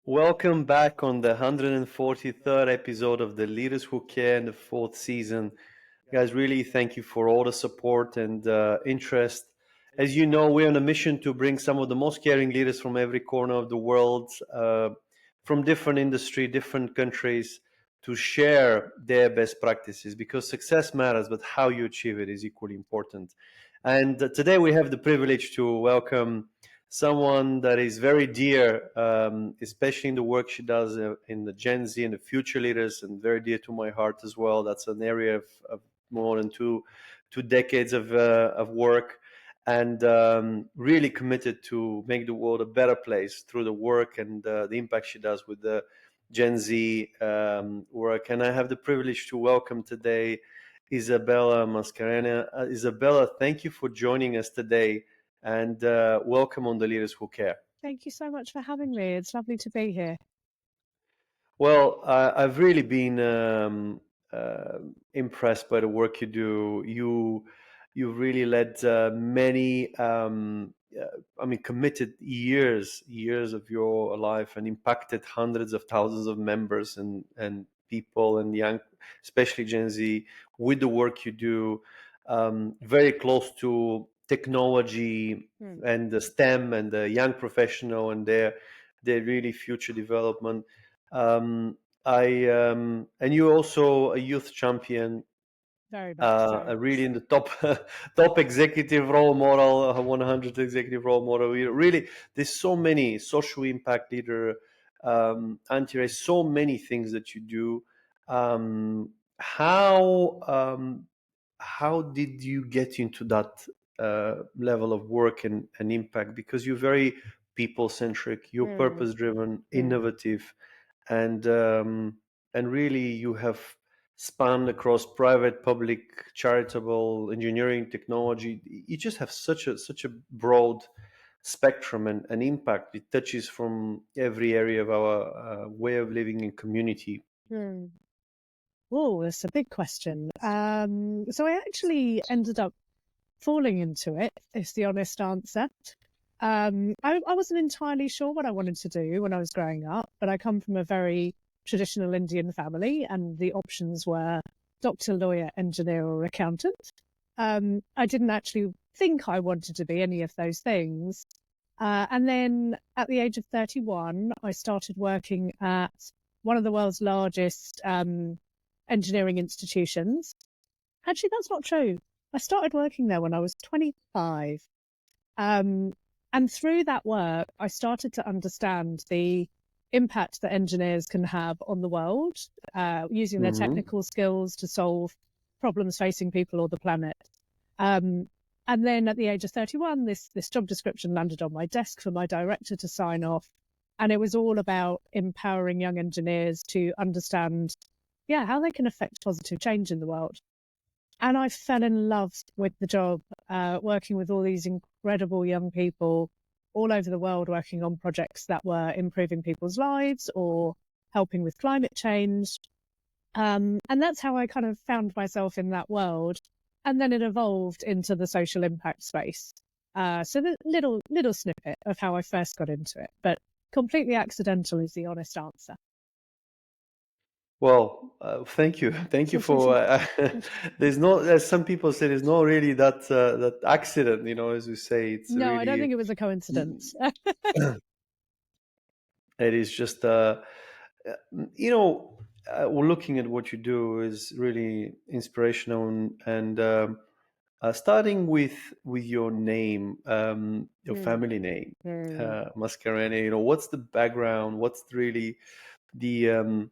Welcome back on the 143rd episode of the Leaders Who Care in the fourth season. Guys, really thank you for all the support and interest. As you know, we're on a mission to bring some of the most caring leaders from every corner of the world, from different industry, different countries, to share their best practices because success matters, but how you achieve it is equally important. And today we have the privilege to welcome someone that is very dear, especially in the work she does in the Gen Z and the future leaders, and very dear to my heart as well. That's an area of more than two decades of work, and really committed to make the world a better place through the work and the impact she does with the Gen Z work. And I have the privilege to welcome today Isabella Mascarenhas. Isabella, thank you for joining us today, and welcome on the Leaders Who Care. Thank you so much for having me. It's lovely to be here. Well, I've really been impressed by the work you do. You've really led many, committed years of your life and impacted hundreds of thousands of members and people and young, especially Gen Z, with the work you do. Very close to technology and the STEM and the young professional and their really future development. And you're also a youth champion, Very much so. really in the top executive role model, 100 executive role model. Really, there's so many social impact leader, anti-race, so many things that you do. How did you get into that level of work and impact? Because you're very people-centric, you're purpose-driven, innovative, and really you have spanned across private, public, charitable, engineering, technology. You just have such a broad spectrum and impact. It touches from every area of our way of living in community. Oh, that's a big question. So I actually ended up falling into it, is the honest answer. I wasn't entirely sure what I wanted to do when I was growing up, but I come from a very traditional Indian family, and the options were doctor, lawyer, engineer, or accountant. I didn't actually think I wanted to be any of those things. And then at the age of 31, I started working at one of the world's largest engineering institutions. Actually, that's not true. I started working there when I was 25. And through that work, I started to understand the impact that engineers can have on the world, using their technical skills to solve problems facing people or the planet. And then at the age of 31, this job description landed on my desk for my director to sign off. And it was all about empowering young engineers to understand, how they can affect positive change in the world. And I fell in love with the job, working with all these incredible young people all over the world, working on projects that were improving people's lives or helping with climate change. And that's how I kind of found myself in that world. And then it evolved into the social impact space. So the little snippet of how I first got into it, but completely accidental is the honest answer. Well, thank you for. There's no, as some people say, there's not really that accident, as we say. It's no, really, I don't think it was a coincidence. It is just, looking at what you do is really inspirational, and starting with your name, your family name, Mascarenhas. What's the background? What's really the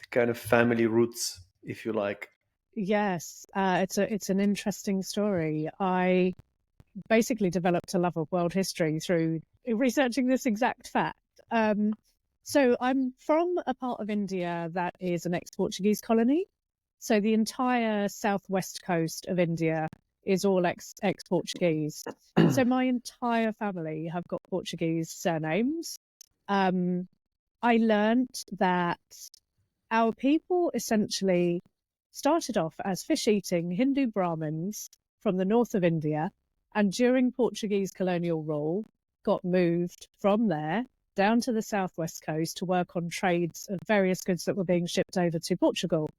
kind of family roots, if you like? Yes, it's an interesting story. I basically developed a love of world history through researching this exact fact. So I'm from a part of India that is an ex-Portuguese colony. So the entire southwest coast of India is all ex-Portuguese. So my entire family have got Portuguese surnames. I learned that our people essentially started off as fish-eating Hindu Brahmins from the north of India, and during Portuguese colonial rule got moved from there down to the southwest coast to work on trades of various goods that were being shipped over to Portugal.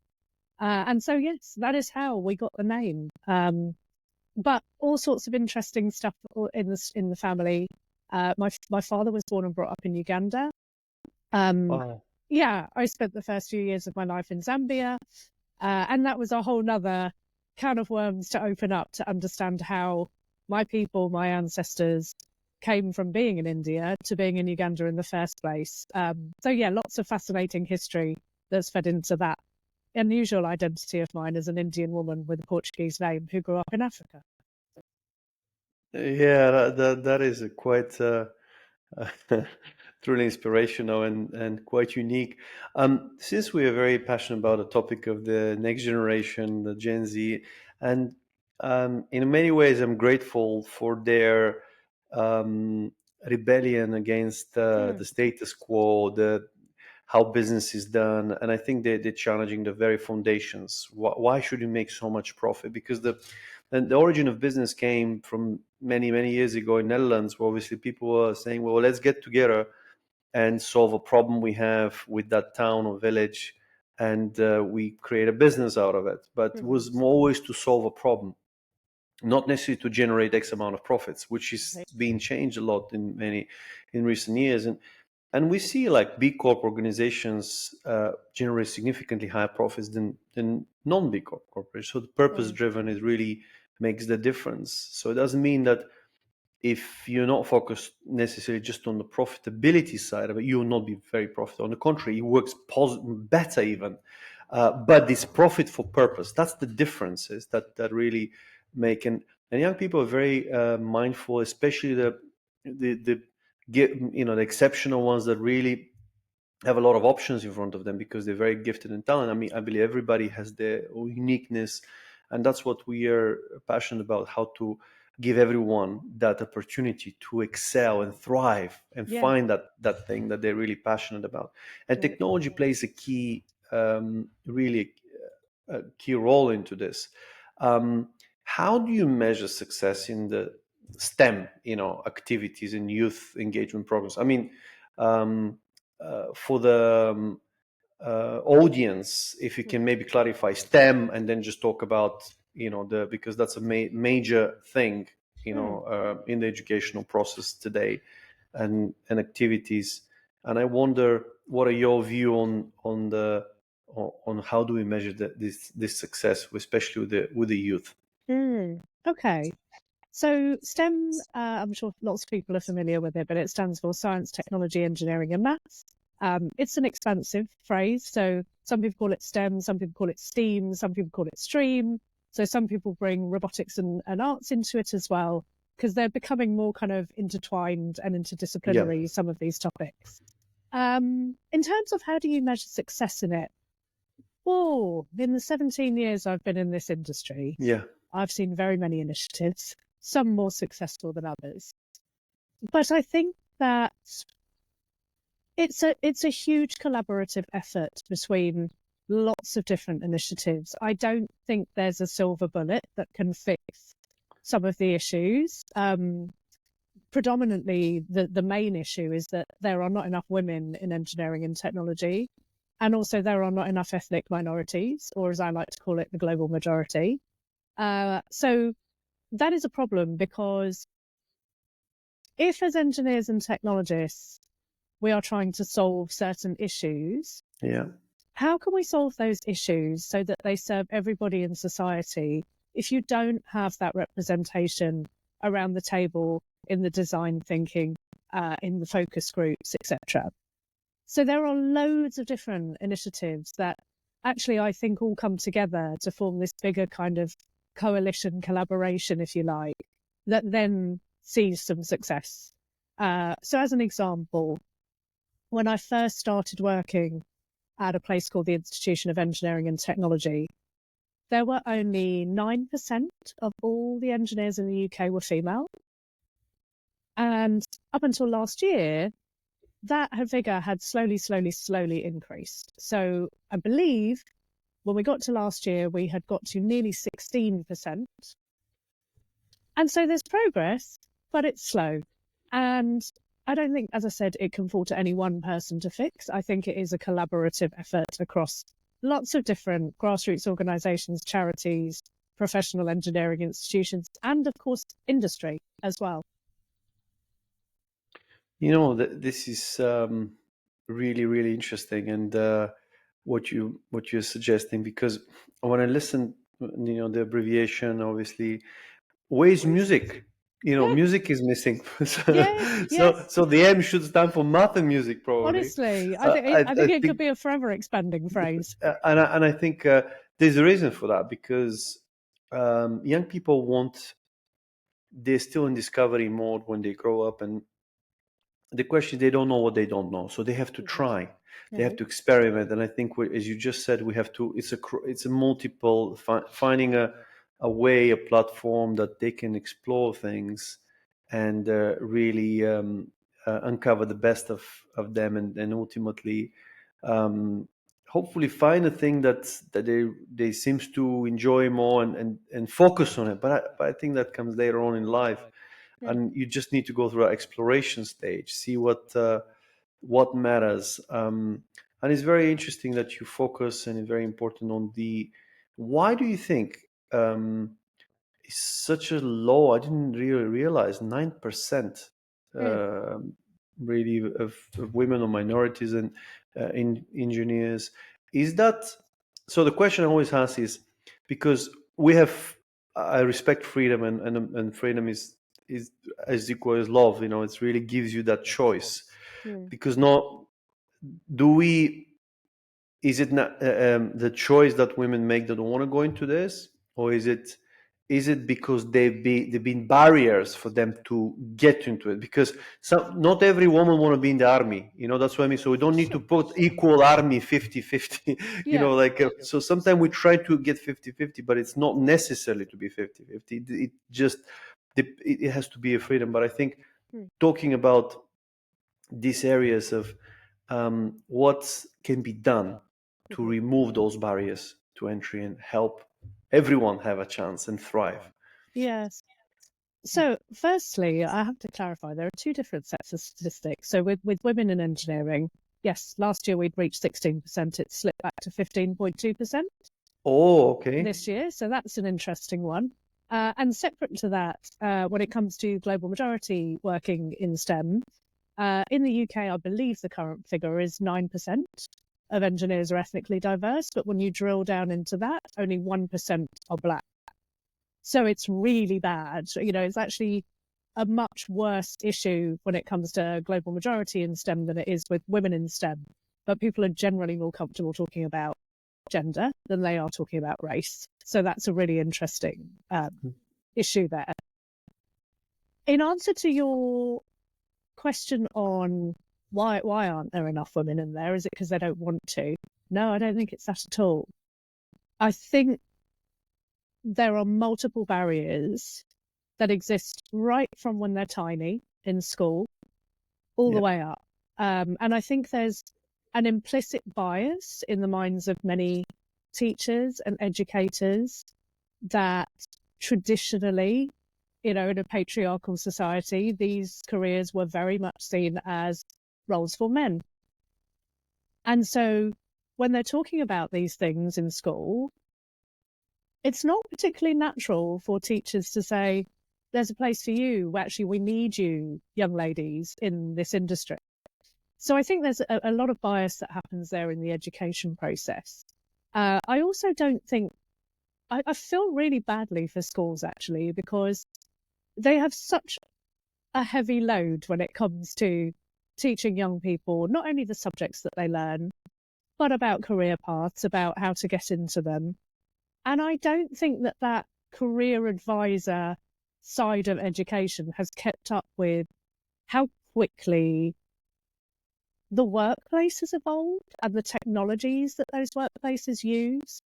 And so, yes, that is how we got the name. But all sorts of interesting stuff in the family. My father was born and brought up in Uganda. Wow. Yeah, I spent the first few years of my life in Zambia, and that was a whole nother can of worms to open up to understand how my people, my ancestors, came from being in India to being in Uganda in the first place. So yeah, lots of fascinating history that's fed into that unusual identity of mine as an Indian woman with a Portuguese name who grew up in Africa. Yeah, that is a quite truly inspirational and quite unique. Since we are very passionate about the topic of the next generation, the Gen Z, and in many ways, I'm grateful for their um, rebellion against the status quo, the how business is done, and I think they're challenging the very foundations. Why should you make so much profit? Because the origin of business came from many years ago in Netherlands, where obviously people were saying, well, let's get together and solve a problem we have with that town or village, and we create a business out of it. But it was always to solve a problem, not necessarily to generate X amount of profits, which is being changed a lot in recent years. And we see like B Corp organizations generate significantly higher profits than non-B Corp corporations. So the purpose driven is really makes the difference. So it doesn't mean that if you're not focused necessarily just on the profitability side of it, you will not be very profitable. On the contrary, it works better even. But this profit for purpose, that's the differences that really make. And young people are very mindful, especially the the exceptional ones that really have a lot of options in front of them because they're very gifted and talented. I mean, I believe everybody has their own uniqueness, and that's what we are passionate about, how to give everyone that opportunity to excel and thrive and find that thing that they're really passionate about. And technology plays a key, really a key role into this. How do you measure success in the STEM, activities and youth engagement programs? I mean, for the audience, if you can maybe clarify STEM and then just talk about, because that's a major thing, in the educational process today and activities. And I wonder, what are your view on how do we measure this success, especially with the youth? Okay. So STEM, I'm sure lots of people are familiar with it, but it stands for science, technology, engineering, and maths. It's an expansive phrase. So some people call it STEM, some people call it STEAM, some people call it STREAM. So some people bring robotics and arts into it as well, because they're becoming more kind of intertwined and interdisciplinary, some of these topics. In terms of how do you measure success in it? Oh, in the 17 years I've been in this industry, I've seen very many initiatives, some more successful than others. But I think that it's a huge collaborative effort between lots of different initiatives. I don't think there's a silver bullet that can fix some of the issues. Predominantly, the main issue is that there are not enough women in engineering and technology. And also there are not enough ethnic minorities, or as I like to call it, the global majority. So that is a problem, because if as engineers and technologists, we are trying to solve certain issues, how can we solve those issues so that they serve everybody in society if you don't have that representation around the table in the design thinking, in the focus groups, etc.? So there are loads of different initiatives that actually I think all come together to form this bigger kind of coalition collaboration, if you like, that then sees some success. So as an example, when I first started working at a place called the Institution of Engineering and Technology, there were only 9% of all the engineers in the UK were female. And up until last year, that figure had slowly increased. So I believe when we got to last year, we had got to nearly 16%. And so there's progress, but it's slow. And I don't think, as I said, it can fall to any one person to fix. I think it is a collaborative effort across lots of different grassroots organisations, charities, professional engineering institutions, and of course, industry as well. This is really, really interesting, and what you're suggesting, because when I listen, the abbreviation, obviously, where's music? Music is missing. So the M should stand for math and music, probably. Honestly, I think it could be a forever expanding phrase. And I think there's a reason for that, because young people they're still in discovery mode when they grow up, and the question is, they don't know what they don't know, so they have to try. They have to experiment, and I think, as you just said, we have to. It's a multiple finding a way, a platform that they can explore things and really uncover the best of them, and ultimately, hopefully, find a thing that they seems to enjoy more, and focus on it. But I think that comes later on in life. And you just need to go through an exploration stage, see what matters. And it's very interesting that you focus, and it's very important on why do you think it's such a low? I didn't really realize 9% really of women or minorities and in engineers. Is that so? The question I always ask is, because I respect freedom, and freedom is as equal as love. It really gives you that choice, because not do we is it not the choice that women make that don't want to go into this, or is it because they've been barriers for them to get into it? Because not every woman want to be in the army, that's what I mean. So we don't need to put equal army 50-50. So sometimes we try to get 50-50, but it's not necessarily to be 50-50. It has to be a freedom. But I think talking about these areas of what can be done to remove those barriers to entry and help everyone have a chance and thrive. Yes. So, firstly, I have to clarify, there are two different sets of statistics. So, with women in engineering, yes, last year we'd reached 16%. It slipped back to 15.2%. Oh, okay. This year. So, that's an interesting one. And separate to that, when it comes to global majority working in STEM, in the UK, I believe the current figure is 9% of engineers are ethnically diverse. But when you drill down into that, only 1% are Black. So it's really bad. It's actually a much worse issue when it comes to global majority in STEM than it is with women in STEM. But people are generally more comfortable talking about gender than they are talking about race. So that's a really interesting issue there. In answer to your question on why aren't there enough women in there, is it because they don't want to? No, I don't think it's that at all. I think there are multiple barriers that exist right from when they're tiny in school all the way up. And I think there's an implicit bias in the minds of many teachers and educators that traditionally, in a patriarchal society, these careers were very much seen as roles for men. And so when they're talking about these things in school, it's not particularly natural for teachers to say, there's a place for you. Actually, we need you, young ladies, in this industry. So I think there's a lot of bias that happens there in the education process. I also don't think, I feel really badly for schools, actually, because they have such a heavy load when it comes to teaching young people, not only the subjects that they learn, but about career paths, about how to get into them. And I don't think that career advisor side of education has kept up with how quickly the workplace has evolved and the technologies that those workplaces use.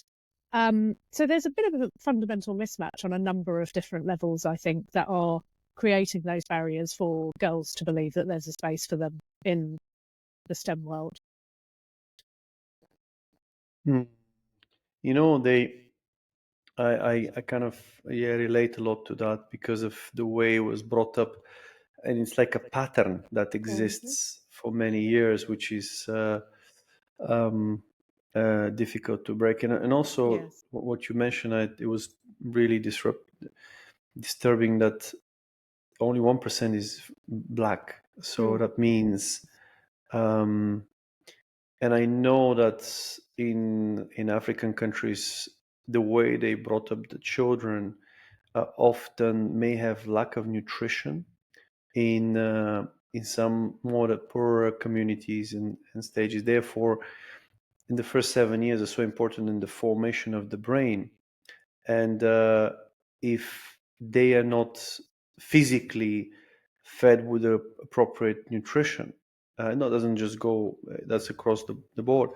So there's a bit of a fundamental mismatch on a number of different levels, I think, that are creating those barriers for girls to believe that there's a space for them in the STEM world. I kind of relate a lot to that because of the way it was brought up. and it's like a pattern that Mhm. exists for many years, which is um, difficult to break. And also, Yes. what you mentioned, it was really disturbing that only 1% is black. So Mm. that means, um, and I know that in African countries, the way they brought up the children often may have lack of nutrition in some more poorer communities and stages. Therefore, in the first 7 years are so important in the formation of the brain. And if they are not physically fed with the appropriate nutrition, no, it doesn't just go, that's across the board,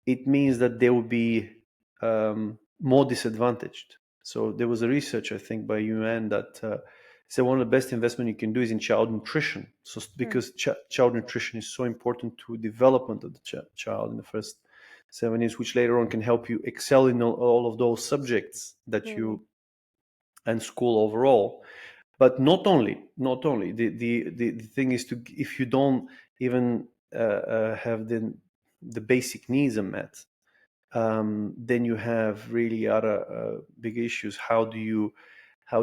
it means that they will be more disadvantaged. So there was a research, I think, by UN that said one of the best investment you can do is in child nutrition. So Mm. because child nutrition is so important to development of the child in the first 7 years, which later on can help you excel in all of those subjects that Clearly. you and school overall. But not only the thing is to, if you don't even have the basic needs are met, then you have really other big issues. How do you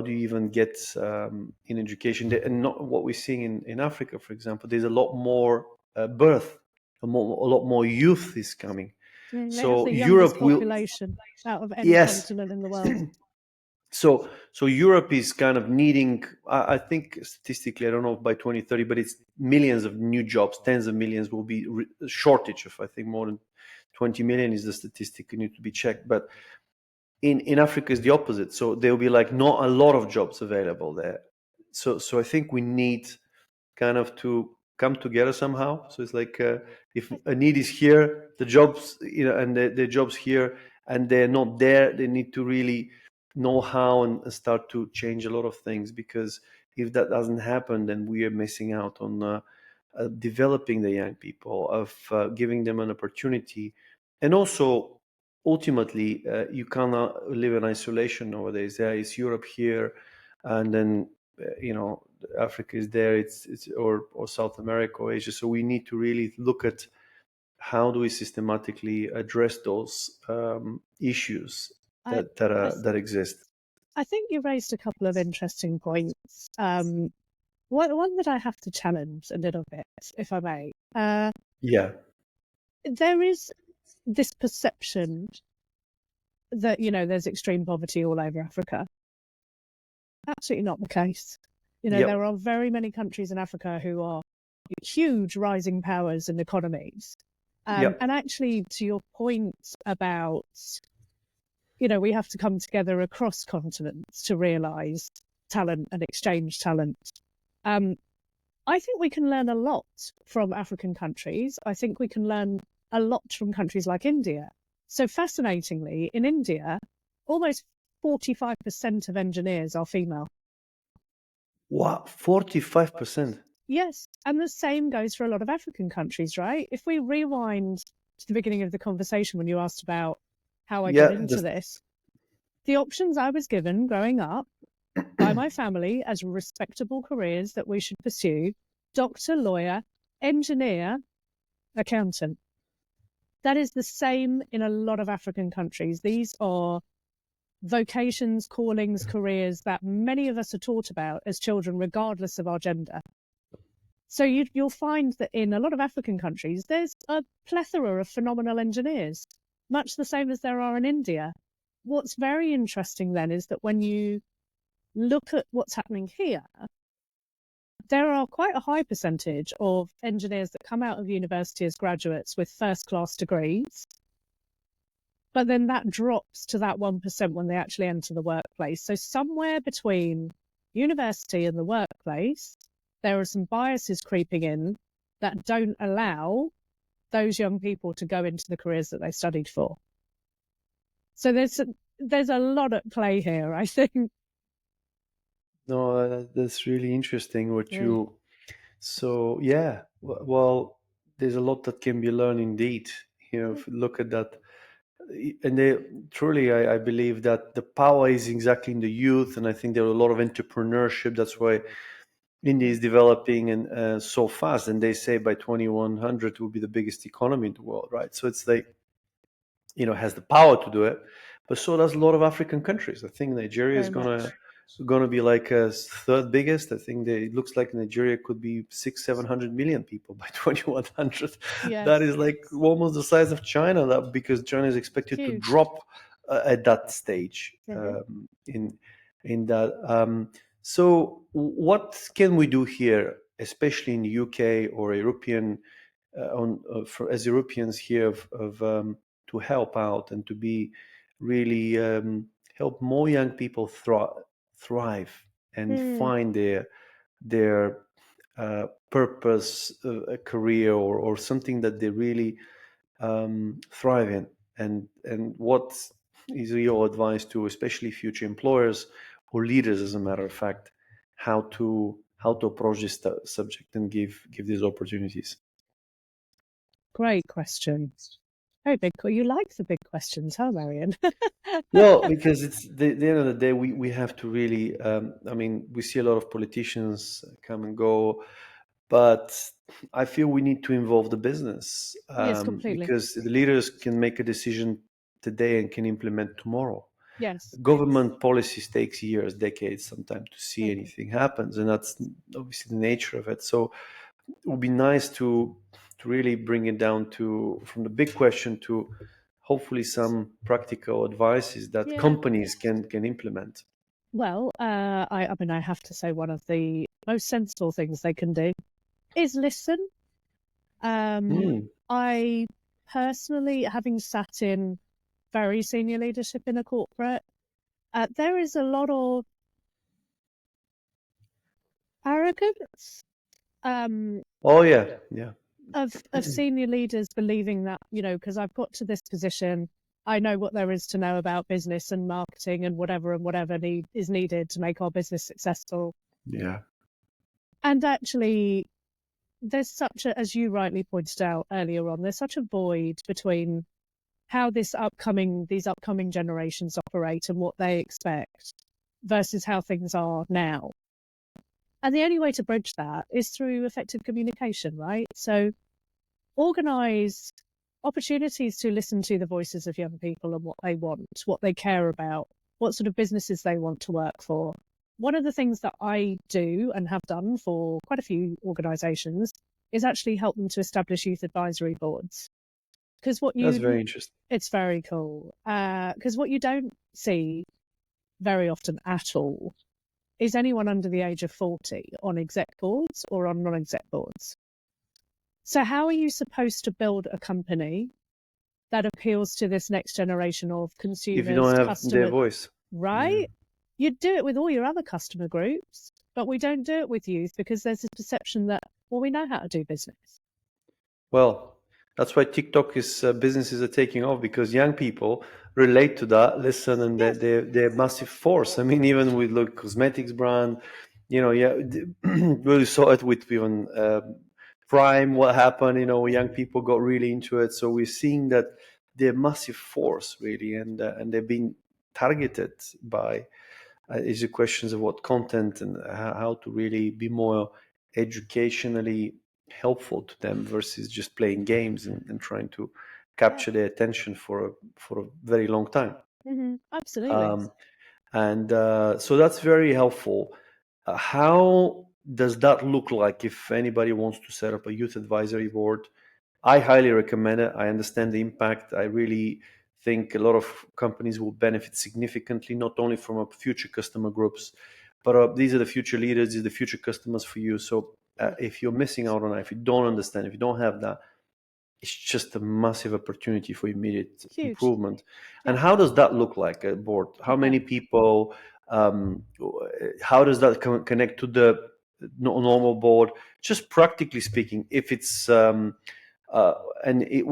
even get in education? And not what we're seeing in Africa, for example. There's a lot more birth, a lot more youth is coming. Mm, they have So the youngest Europe will, population out of any yes. continent in the world. So Europe is kind of needing. I think statistically, I don't know if by 2030, but it's millions of new jobs, tens of millions will be shortage of. I think more than 20 million is the statistic. You need to be checked, but in Africa is the opposite. So there will be like not a lot of jobs available there. So I think we need kind of to come together somehow. So it's like if a need is here, the jobs, and the jobs here, and they're not there, they need to really know how and start to change a lot of things. Because if that doesn't happen, then we are missing out on developing the young people, of giving them an opportunity, and also ultimately you cannot live in isolation nowadays. There is Europe here, and then Africa is there, it's or South America or Asia. So we need to really look at how do we systematically address those issues I, that exist. I think you raised a couple of interesting points. One that I have to challenge a little bit, if I may. Yeah. There is this perception that, there's extreme poverty all over Africa. Absolutely not the case. There Yep. are very many countries in Africa who are huge rising powers and economies. Yep. And actually, to your point about, we have to come together across continents to realise talent and exchange talent. I think we can learn a lot from African countries. I think we can learn a lot from countries like India. So fascinatingly, in India, almost 45% of engineers are female. Wow, 45%. Yes, and the same goes for a lot of African countries, right? If we rewind to the beginning of the conversation when you asked about how I got Yeah, into this, the options I was given growing up by my family as respectable careers that we should pursue: doctor, lawyer, engineer, accountant. That is the same in a lot of African countries. These are vocations, callings, careers that many of us are taught about as children, regardless of our gender. So you'll find that in a lot of African countries, there's a plethora of phenomenal engineers, much the same as there are in India. What's very interesting then is that when you look at what's happening here, there are quite a high percentage of engineers that come out of university as graduates with first-class degrees, but then that drops to that 1% when they actually enter the workplace. So somewhere between university and the workplace, there are some biases creeping in that don't allow those young people to go into the careers that they studied for. So there's a lot at play here, I think. no, that's really interesting what Mm. you. So yeah, well, there's a lot that can be learned indeed. If you look at that, and truly, I believe that the power is exactly in the youth, and I think there are a lot of entrepreneurship. That's why India is developing and so fast, and they say by 2100 will be the biggest economy in the world, right? So it's like, has the power to do it, but so does a lot of African countries. I think Nigeria is Very much. gonna be like a third biggest. I think it looks like Nigeria could be 600-700 million people by 2100. That Yes. is like almost the size of China. That because China is expected to Huge. drop at that stage Mhm. in that. So what can we do here, especially in the UK or European as Europeans here to help out and to be really help more young people thrive and Mm. find their purpose, a career or something that they really thrive in. And what is your advice to especially future employers or leaders, as a matter of fact, how to approach this subject and give these opportunities? Great question. Very big. You like the big questions, huh, Marian? Well, because it's the end of the day, we have to really. I mean, we see a lot of politicians come and go, but I feel we need to involve the business Yes, completely. because the leaders can make a decision today and can implement tomorrow. Yes. Government policies takes years, decades, sometimes to see Completely. anything happens, and that's obviously the nature of it. So it would be nice to really bring it down to from the big question to hopefully some practical advices that Yeah. companies can implement. Well, I mean, I have to say one of the most sensible things they can do is listen. Mm. I personally, having sat in very senior leadership in a corporate, there is a lot of arrogance Oh yeah, yeah, of senior leaders believing that, because I've got to this position, I know what there is to know about business and marketing and whatever is needed to make our business successful. yeah. And actually, there's such a, as you rightly pointed out earlier on, there's such a void between how these upcoming generations operate and what they expect versus how things are now. And the only way to bridge that is through effective communication, right? So organize opportunities to listen to the voices of young people and what they want, what they care about, what sort of businesses they want to work for. One of the things that I do and have done for quite a few organizations is actually help them to establish youth advisory boards. Because That's very interesting. it's very cool. Because what you don't see very often at all is anyone under the age of 40 on exec boards or on non-exec boards. So how are you supposed to build a company that appeals to this next generation of If you consumers, don't have their customers, voice, yeah. right? You'd do it with all your other customer groups, but we don't do it with youth because there's this perception that, well, we know how to do business. Well, that's why TikTok is businesses are taking off because young people relate to that, listen, and Yes. they're a massive force. I mean, even with the cosmetics brand, yeah, we saw it with even Prime. What happened? Young people got really into it. So we're seeing that they're a massive force, really, and they're being targeted by. Is the questions of what content and how to really be more educationally helpful to them versus just playing games and trying to Yeah. capture their attention for a very long time. Absolutely. Um, and so that's very helpful. How does that look like if anybody wants to set up a youth advisory board? I highly recommend it. I understand the impact. I really think a lot of companies will benefit significantly, not only from our future customer groups, but these are the future leaders, these are the future customers for you. So if you're missing out on that, if you don't understand, if you don't have that, it's just a massive opportunity for immediate Huge. improvement. And Yeah. how does that look like at board? How Okay. many people? How does that connect to the normal board? Just practically speaking, if it's uh,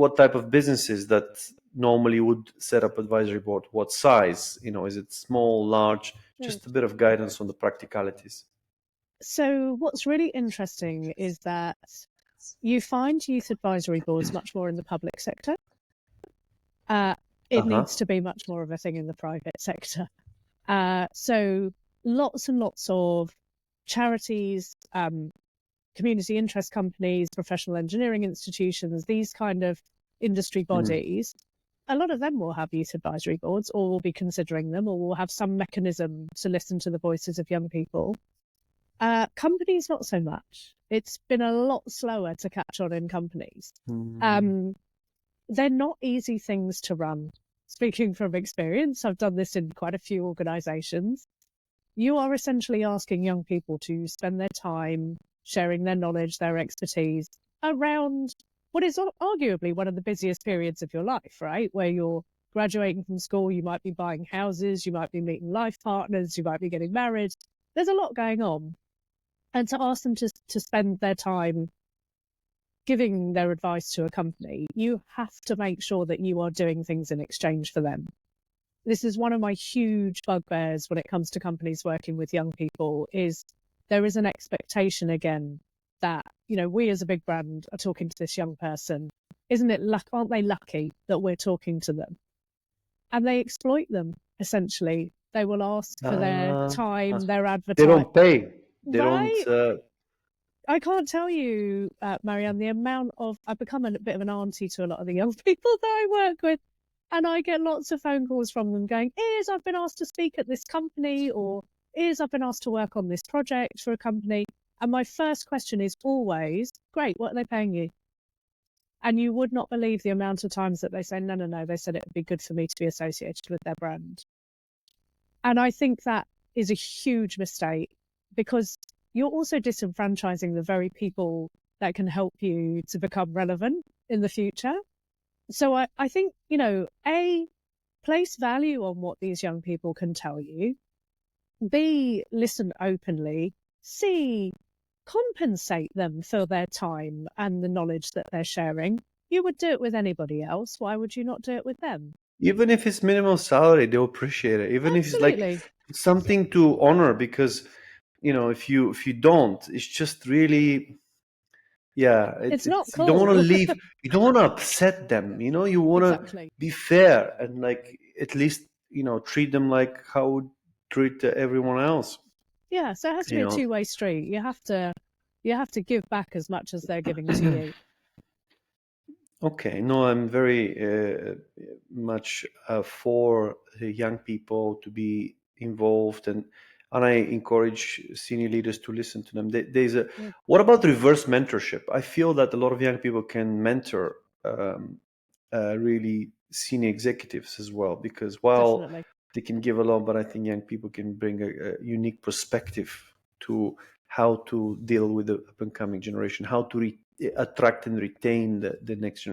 what type of businesses that normally would set up advisory board? What size? Is it small, large? Mm. Just a bit of guidance on the practicalities. So what's really interesting is that you find youth advisory boards much more in the public sector. It Uh-huh. needs to be much more of a thing in the private sector. So lots and lots of charities, community interest companies, professional engineering institutions, these kind of industry bodies, a lot of them will have youth advisory boards, or will be considering them, or will have some mechanism to listen to the voices of young people. Companies, not so much. It's been a lot slower to catch on in companies. They're not easy things to run. Speaking from experience, I've done this in quite a few organizations. You are essentially asking young people to spend their time sharing their knowledge, their expertise around what is arguably one of the busiest periods of your life, right? Where you're graduating from school, you might be buying houses, you might be meeting life partners, you might be getting married. There's a lot going on. And to ask them to spend their time giving their advice to a company, you have to make sure that you are doing things in exchange for them. This is one of my huge bugbears when it comes to companies working with young people, is there is an expectation again that, we as a big brand are talking to this young person. Isn't it aren't they lucky that we're talking to them? And they exploit them, essentially. They will ask for their time, their advertising. They don't pay. They right? don't. I can't tell you, Marianne, the amount of... I've become a bit of an auntie to a lot of the young people that I work with. And I get lots of phone calls from them going, I've been asked to speak at this company, or I've been asked to work on this project for a company. And my first question is always, great, what are they paying you? And you would not believe the amount of times that they say, no, they said it would be good for me to be associated with their brand. And I think that is a huge mistake, because you're also disenfranchising the very people that can help you to become relevant in the future. So I think, A, place value on what these young people can tell you. B, listen openly. C, compensate them for their time and the knowledge that they're sharing. You would do it with anybody else. Why would you not do it with them? Even if it's minimum salary, they'll appreciate it. Even Absolutely. if it's something to honor, because if you don't, it's just really, it's not cool. You don't want to leave. You don't want to upset them. You want to be fair and at least treat them like how we treat everyone else. Yeah, so it has to be a two-way street. You have to give back as much as they're giving to you. Okay, no, I'm very much for young people to be involved, and I encourage senior leaders to listen to them. What about reverse mentorship? I feel that a lot of young people can mentor really senior executives as well, because while Definitely. they can give a lot, but I think young people can bring a unique perspective to how to deal with the up-and-coming generation, how to attract and retain the next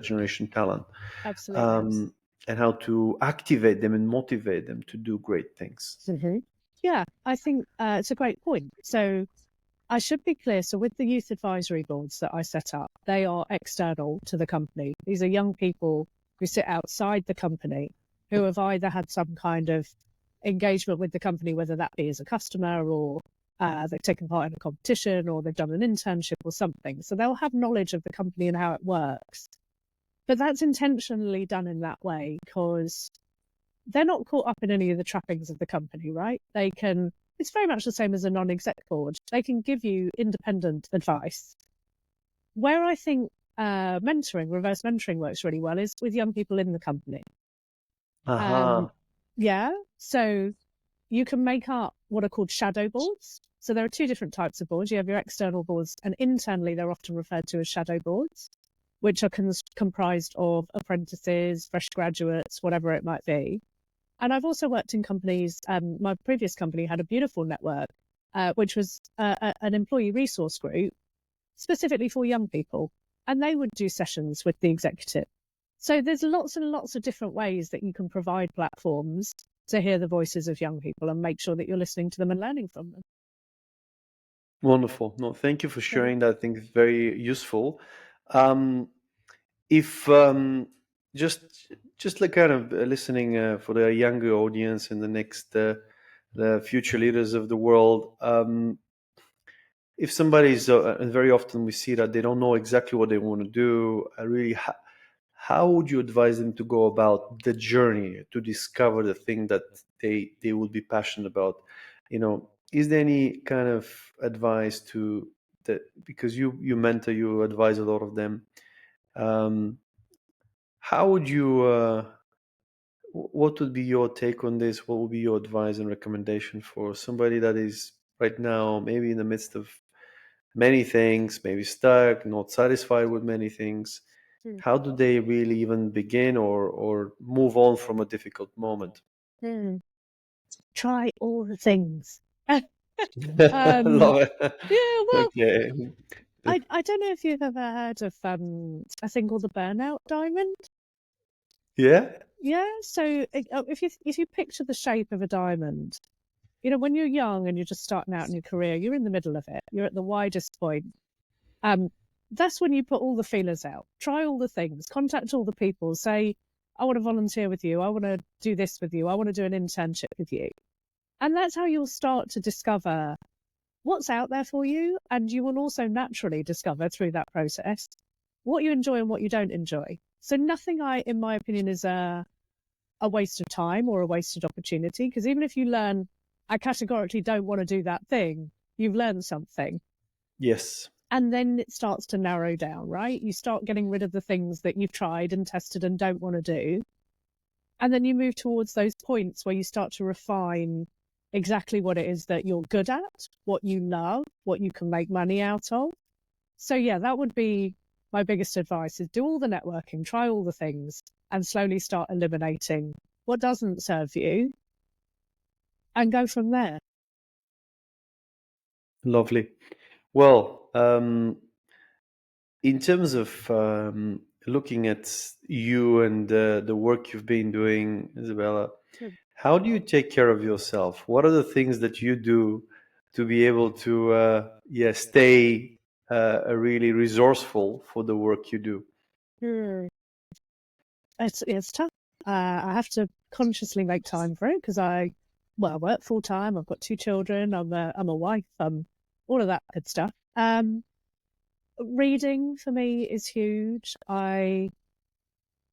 generation talent. Absolutely. And how to activate them and motivate them to do great things. Mm-hmm. Yeah, I think it's a great point. So I should be clear. So with the youth advisory boards that I set up, they are external to the company. These are young people who sit outside the company, who have either had some kind of engagement with the company, whether that be as a customer, or they've taken part in a competition, or they've done an internship or something. So they'll have knowledge of the company and how it works. But that's intentionally done in that way because they're not caught up in any of the trappings of the company, right? It's very much the same as a non-exec board. They can give you independent advice. Where I think reverse mentoring works really well is with young people in the company. So you can make up what are called shadow boards. So there are two different types of boards. You have your external boards, and internally they're often referred to as shadow boards, which are comprised of apprentices, fresh graduates, whatever it might be. And I've also worked in companies. My previous company had a beautiful network, which was an employee resource group specifically for young people. And they would do sessions with the executive. So there's lots and lots of different ways that you can provide platforms to hear the voices of young people and make sure that you're listening to them and learning from them. Wonderful. No, thank you for sharing that. I think it's very useful. If just like kind of listening for the younger audience and the next the future leaders of the world, if somebody's and very often we see that they don't know exactly what they want to do, really, how would you advise them to go about the journey to discover the thing that they would be passionate about? is there any kind of advice to that, because you mentor, you advise a lot of them. um, how would you what would be your take on this? What would be your advice and recommendation for somebody that is right now maybe in the midst of many things, maybe stuck, not satisfied with many things? Mm. How do they really even begin or move on from a difficult moment? Mm. Try all the things. Love it. Yeah, well, Okay. I don't know if you've ever heard of a thing called the burnout diamond. Yeah. Yeah, so if you picture the shape of a diamond, you know, when you're young and you're just starting out in your career, you're in the middle of it. You're at the widest point. Um, that's when you put all the feelers out, try all the things, contact all the people, say, I want to volunteer with you, I want to do this with you, I want to do an internship with you. And that's how you'll start to discover what's out there for you. And you will also naturally discover through that process what you enjoy and what you don't enjoy. So nothing, in my opinion, is a waste of time or a wasted opportunity. Because even if you learn, I categorically don't want to do that thing, you've learned something. Yes. And then it starts to narrow down, right? You start getting rid of the things that you've tried and tested and don't want to do. And then you move towards those points where you start to refine exactly what it is that you're good at, what you love, what you can make money out of. So yeah, that would be my biggest advice: is do all the networking, try all the things, and slowly start eliminating what doesn't serve you and go from there. Lovely. Well, in terms of looking at you and the work you've been doing, Isabella, Hmm. how do you take care of yourself? What are the things that you do to be able to, stay really resourceful for the work you do? Hmm. It's tough. I have to consciously make time for it because I work full time. I've got two children. I'm a wife. All of that good stuff. Reading for me is huge. I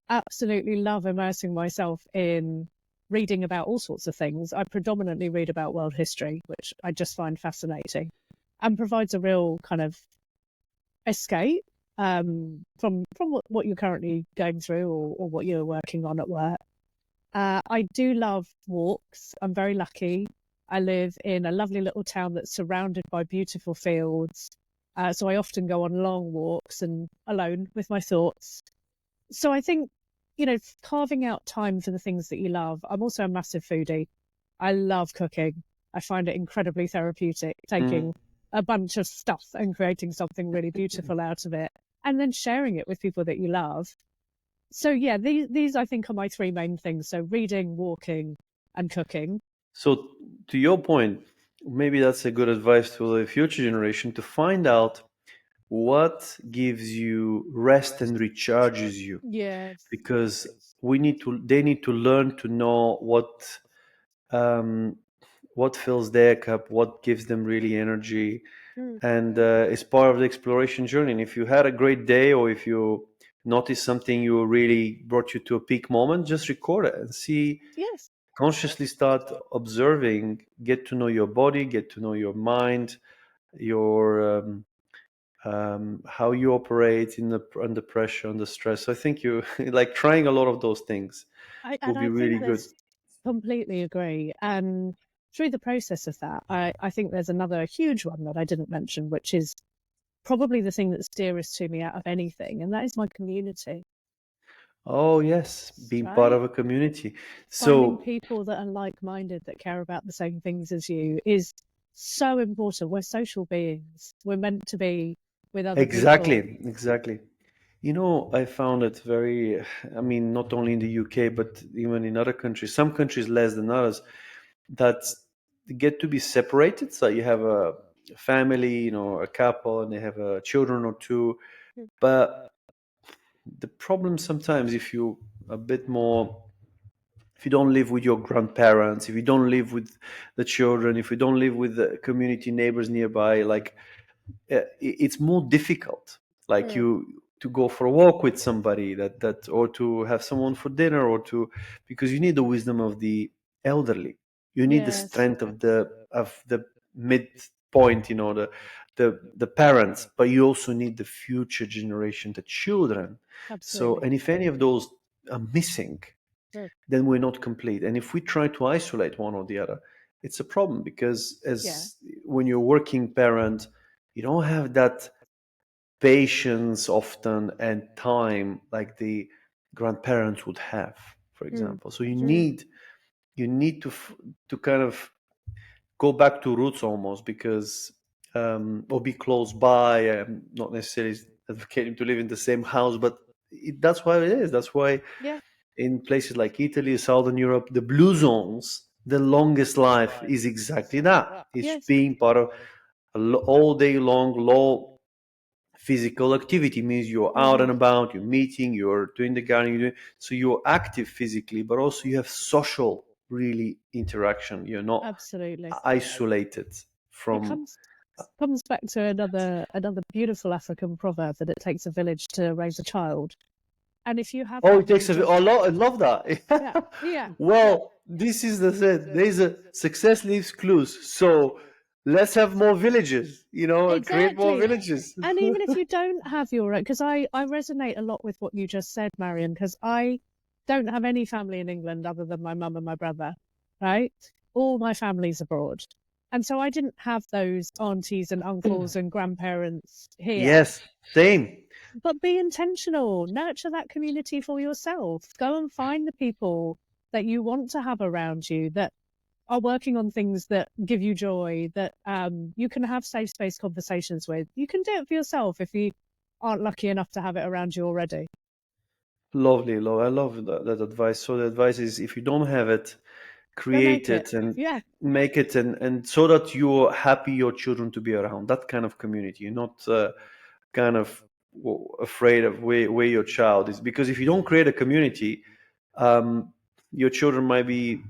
absolutely love immersing myself in reading about all sorts of things. I predominantly read about world history, which I just find fascinating and provides a real kind of escape from what you're currently going through or what you're working on at work. I do love walks. I'm very lucky. I live in a lovely little town that's surrounded by beautiful fields. So I often go on long walks and alone with my thoughts. So I think, you know, carving out time for the things that you love. I'm also a massive foodie. I love cooking. I find it incredibly therapeutic, Mm. taking a bunch of stuff and creating something really beautiful out of it and then sharing it with people that you love. So yeah, these I think are my three main things. So reading, walking, and cooking. So, to your point, maybe that's a good advice to the future generation to find out what gives you rest and recharges you, Yes. because they need to learn to know um, what fills their cup, what gives them really energy, Mm. and it's part of the exploration journey. And if you had a great day, or if you notice something you really brought you to a peak moment, just record it and see. Yes. Consciously start observing, get to know your body, get to know your mind, your how you operate under pressure, under stress. So I think you like trying a lot of those things will And be I really think good. there's completely agree. And through the process of that, I think there's another huge one that I didn't mention, which is probably the thing that's dearest to me out of anything, and that is my community, Oh yes, being part right? of a community. Finding So people that are like-minded, that care about the same things as you is so important. We're social beings. We're meant to be with other people. exactly. You know, I found it very, I mean, not only in the UK, but even in other countries, some countries less than others, that get to be separated. So you have a family, you know, a couple, and they have children or two. But the problem sometimes, if you a bit more, if you don't live with your grandparents, if you don't live with the children, if you don't live with the community neighbors nearby, like it's more difficult, like Mm. you to go for a walk with somebody that or to have someone for dinner, or to, because you need the wisdom of the elderly, you need the Yes. strength of the midpoint, the parents, but you also need the future generation, the children. So, Absolutely. and if any of those are missing, Mm. then we're not complete. And if we try to isolate one or the other, it's a problem, because Yeah. when you're a working parent, you don't have that patience often and time like the grandparents would have, for Mm. example. So you need to kind of go back to roots almost, because or be close by. Not necessarily advocating to live in the same house, but that's why it is. That's why Yeah. in places like Italy, Southern Europe, the blue zones, the longest life is exactly that. It's Yes. being part of all day long low physical activity. Means you're out and about, you're meeting, you're doing the gardening, so you're active physically, but also you have social really interaction. You're not Absolutely. isolated It from. comes back to another beautiful African proverb that it takes a village to raise a child. And if you have Oh, that it takes village a of, lot. I love yeah, that. yeah, yeah, Well, this is the thing. There's a success leaves clues. So let's have more villages. Create more exactly. villages. And even if you don't have your own, because I resonate a lot with what you just said, Marian, because I don't have any family in England other than my mum and my brother, right? All my family's abroad. And so I didn't have those aunties and uncles and grandparents here. Yes, same. But be intentional, nurture that community for yourself. Go and find the people that you want to have around you that are working on things that give you joy, that you can have safe space conversations with. You can do it for yourself if you aren't lucky enough to have it around you already. Lovely, love. I love that advice. So the advice is, if you don't have it, Go make create it. it and Yeah, make it, and so that you're happy your children to be around that kind of community. You're not kind of afraid of where your child is, because if you don't create a community, your children might be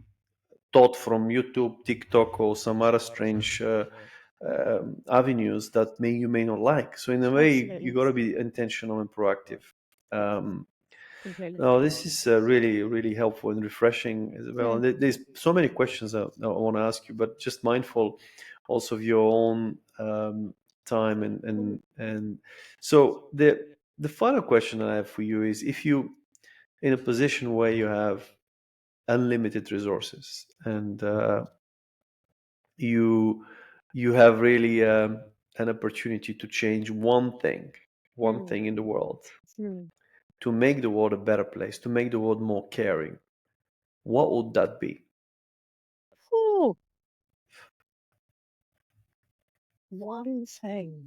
taught from YouTube, TikTok, or some other strange avenues that you may not like. So in a way, you absolutely. got to be intentional and proactive. Um, Completely. no, this is really, really helpful and refreshing as well. Mm. And there's so many questions I want to ask you, but just mindful also of your own time and so the final question I have for you is, if you in a position where you have unlimited resources, and you you have really an opportunity to change one Mm. thing in the world, Mm. to make the world a better place, to make the world more caring, what would that be? Oh, one thing.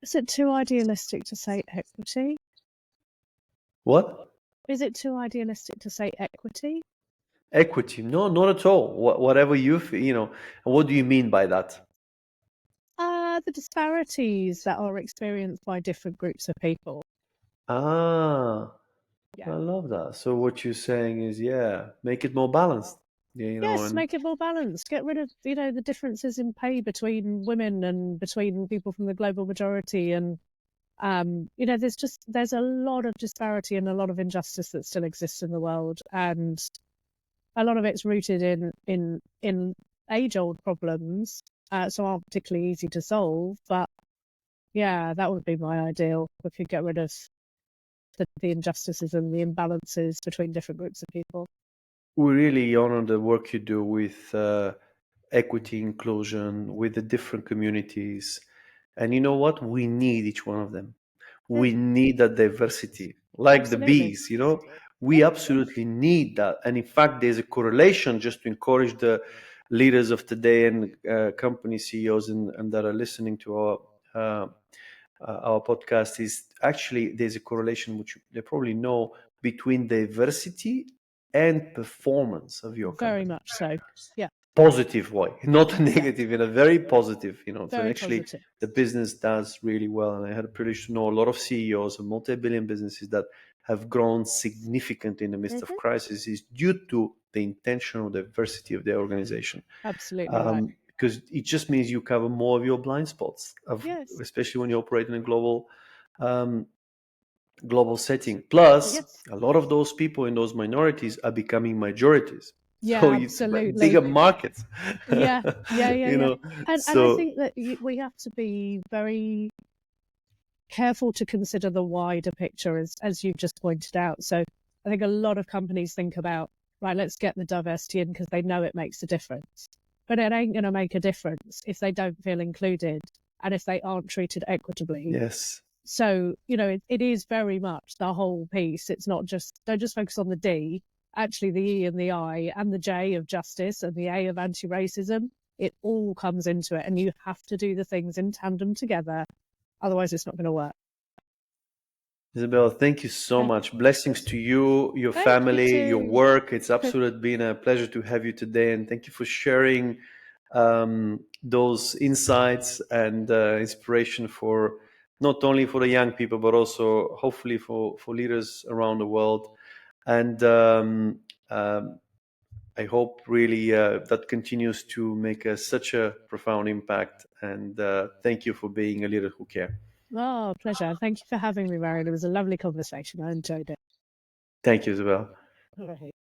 Is it too idealistic to say equity? What? Is it too idealistic to say equity? Equity? No, not at all. Whatever and what do you mean by that? The disparities that are experienced by different groups of people. Ah, Yeah. I love that. So what you're saying is, yeah, make it more balanced. Yeah, Yes, and make it more balanced. Get rid of, the differences in pay between women and between people from the global majority. And, there's a lot of disparity and a lot of injustice that still exists in the world. And a lot of it's rooted in age-old problems, so aren't particularly easy to solve. But yeah, that would be my ideal. We could get rid of the injustices and the imbalances between different groups of people. we really honor the work you do with equity, inclusion, with the different communities. And you know what? We need each one of them. Yeah, We need that diversity, like the absolutely. bees. We Yeah, absolutely need that. And in fact, there's a correlation, just to encourage the leaders of today and company CEOs and that are listening to uh, our podcast, is actually there's a correlation, which they probably know, between diversity and performance of your very company. much so. Yeah, Positive way, not a yeah, negative, in a very positive, so very actually positive. the business does really well. And I had the privilege to know a lot of CEOs of multi-billion businesses that have grown significantly in the midst of Hmm. crisis, is due to the intentional diversity of their organization. Absolutely right. Because it just means you cover more of your blind spots, Yes, especially when you operate in a um, global setting. Plus, yes, a lot of those people in those minorities are becoming majorities. Yeah, So absolutely. bigger markets. Yeah, yeah, yeah, You yeah. know, And I so think that we have to be very careful to consider the wider picture, as you've just pointed out. So I think a lot of companies think about, right, let's get the diversity in because they know it makes a difference. But it ain't going to make a difference if they don't feel included and if they aren't treated equitably. yes. So, it is very much the whole piece. It's not just, don't just focus on the D, actually the E and the I and the J of justice and the A of anti-racism. It all comes into it, and you have to do the things in tandem together. Otherwise, it's not going to work. Isabella, thank you so much. Blessings to you, your Thank you family, your too. work. It's absolutely been a pleasure to have you today, and thank you for sharing those insights and inspiration for not only for the young people, but also hopefully for leaders around the world. And I hope really that continues to make such a profound impact. And thank you for being a leader who cares. Oh, pleasure. Thank you for having me, Marian. It was a lovely conversation. I enjoyed it. Thank you, Isabel. All right.